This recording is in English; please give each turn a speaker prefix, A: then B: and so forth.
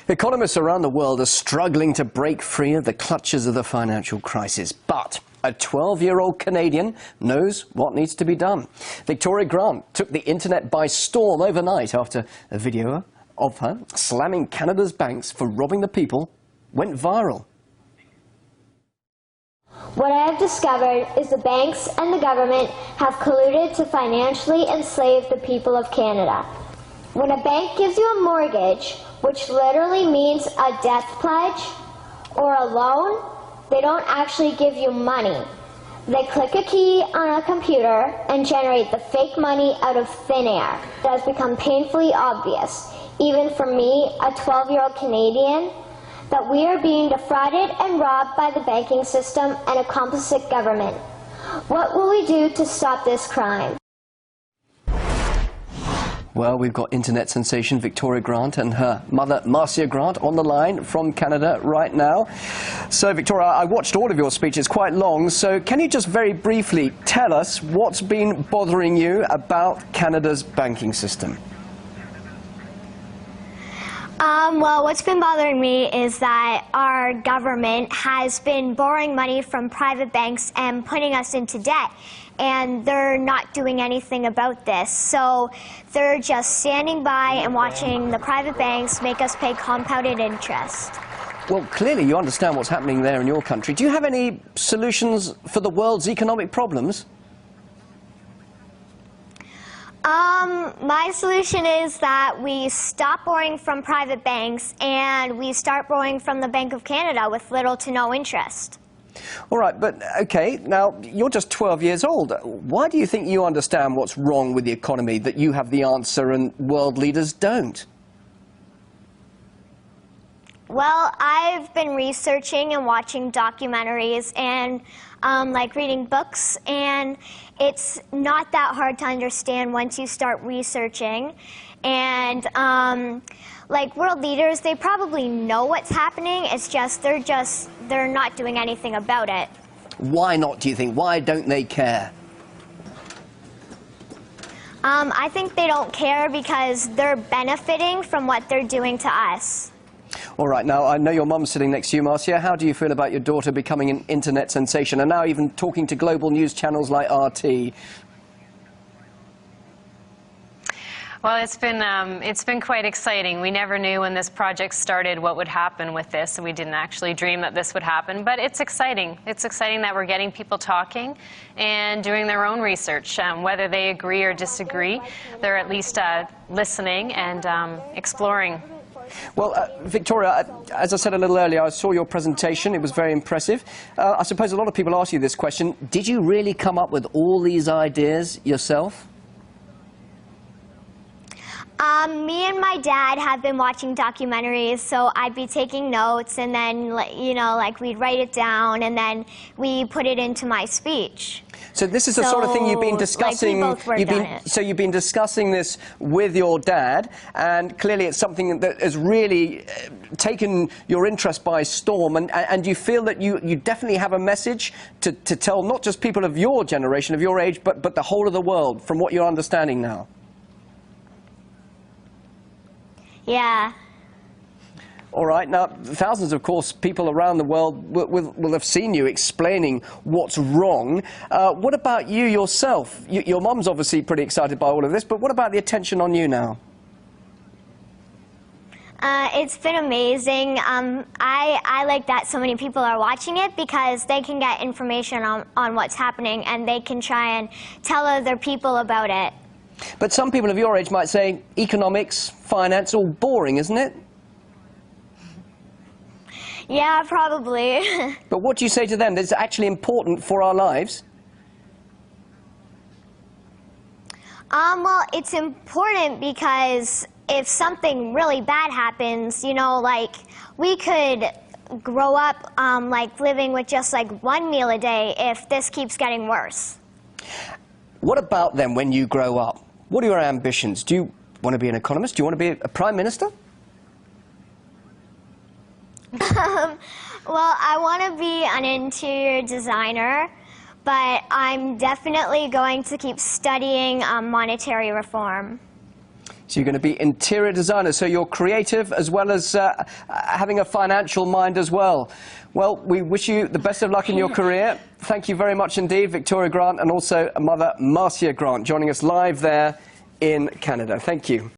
A: Economists around the world are struggling to break free of the clutches of the financial crisis. But a 12-year-old Canadian knows what needs to be done. Victoria Grant took the internet by storm overnight after a video of her slamming Canada's banks for robbing the people went viral.
B: What I have discovered is the banks and the government have colluded to financially enslave the people of Canada. When a bank gives you a mortgage, which literally means a death pledge or a loan, they don't actually give you money. They click a key on a computer and generate the fake money out of thin air. It has become painfully obvious, even for me, a 12-year-old Canadian, that we are being defrauded and robbed by the banking system and a complicit government. What will we do to stop this crime?
A: Well, we've got internet sensation Victoria Grant and her mother, Marcia Grant, on the line from Canada right now. So, Victoria, I watched all of your speeches, quite long, so can you just very briefly tell us what's been bothering you about Canada's banking system?
B: Well, what's been bothering me is that our government has been borrowing money from private banks and putting us into debt. And they're not doing anything about this. So they're just standing by and watching the private banks make us pay compounded interest.
A: Well, clearly you understand what's happening there in your country. Do you have any solutions for the world's economic problems?
B: My solution is that we stop borrowing from private banks and we start borrowing from the Bank of Canada with little to no interest.
A: All right, but okay, now you're just 12 years old. Why do you think you understand what's wrong with the economy, that you have the answer and world leaders don't?
B: Well, I've been researching and watching documentaries and like reading books, and it's not that hard to understand once you start researching. And like world leaders, they probably know what's happening. It's just they're not doing anything about it.
A: Why not, do you think? Why don't they care?
B: I think they don't care because they're benefiting from what they're doing to us.
A: All right, now I know your mum's sitting next to you, Marcia. How do you feel about your daughter becoming an internet sensation and now even talking to global news channels like RT?
C: Well, it's been quite exciting. We never knew when this project started what would happen with this. We didn't actually dream that this would happen, but it's exciting. It's exciting that we're getting people talking and doing their own research. Whether they agree or disagree, they're at least listening and exploring.
A: Well, Victoria, as I said a little earlier, I saw your presentation. It was very impressive. I suppose a lot of people ask you this question. Did you really come up with all these ideas yourself?
B: Me and my dad have been watching documentaries, so I'd be taking notes, and then, you know, like we'd write it down, and then we put it into my speech.
A: So this is the sort of thing you've been discussing.
B: Like we both worked on it.
A: So you've been discussing this with your dad, and clearly it's something that has really taken your interest by storm. And you feel that you definitely have a message to tell not just people of your generation, of your age, but the whole of the world, from what you're understanding now.
B: Yeah.
A: All right. Now, thousands, of course, people around the world will have seen you explaining what's wrong. What about you yourself? Your mum's obviously pretty excited by all of this, but what about the attention on you now?
B: It's been amazing. I like that so many people are watching it because they can get information on what's happening and they can try and tell other people about it.
A: But some people of your age might say economics, finance, all boring, isn't it?
B: Yeah, probably.
A: But what do you say to them? That's actually important for our lives?
B: Well, it's important because if something really bad happens, you know, like we could grow up like living with just like one meal a day if this keeps getting worse.
A: What about then when you grow up? What are your ambitions? Do you want to be an economist? Do you want to be a prime minister?
B: Well, I want to be an interior designer, but I'm definitely going to keep studying monetary reform.
A: So you're going to be interior designer, so you're creative as well as having a financial mind as well. Well, we wish you the best of luck in your career. Thank you very much indeed, Victoria Grant, and also Mother Marcia Grant, joining us live there in Canada. Thank you.